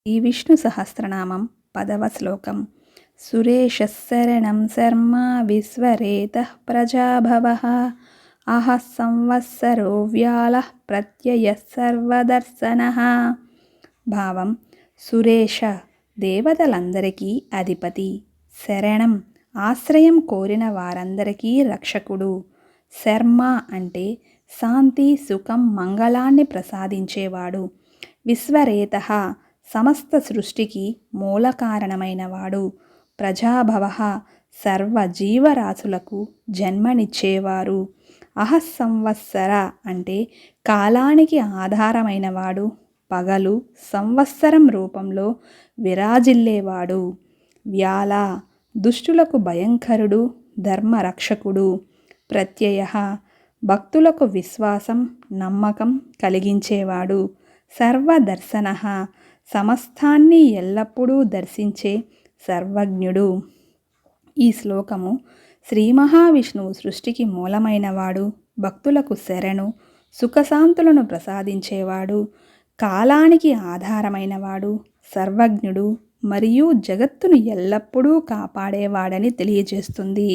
ఈ విష్ణు సహస్రనామం 10వ శ్లోకం. సురేశశరణం శర్మ విశ్వరేతః ప్రజాభవః అహ సంవత్సరో వ్యాళః ప్రత్యయః సర్వదర్శనః. భావం: సురేష దేవతలందరికీ అధిపతి, శరణం ఆశ్రయం కోరిన వారందరికీ రక్షకుడు, శర్మ అంటే శాంతి, సుఖం, మంగళాన్ని ప్రసాదించేవాడు, విశ్వరేతః సమస్త సృష్టికి మూల కారణమైనవాడు, ప్రజాభవః సర్వ జీవరాశులకు జన్మనిచ్చేవారు, అహస్సంవత్సర అంటే కాలానికి ఆధారమైనవాడు, పగలు సంవత్సరం రూపంలో విరాజిల్లేవాడు, వ్యాళ దుష్టులకు భయంకరుడు, ధర్మరక్షకుడు, ప్రత్యయః భక్తులకు విశ్వాసం, నమ్మకం కలిగించేవాడు, సర్వదర్శనః సమస్తాన్ని ఎల్లప్పుడూ దర్శించే సర్వజ్ఞుడు. ఈ శ్లోకము శ్రీ మహావిష్ణువు సృష్టికి మూలమైనవాడు, భక్తులకు శరణు, సుఖశాంతులను ప్రసాదించేవాడు, కాలానికి ఆధారమైనవాడు, సర్వజ్ఞుడు మరియు జగత్తును ఎల్లప్పుడూ కాపాడేవాడని తెలియజేస్తుంది.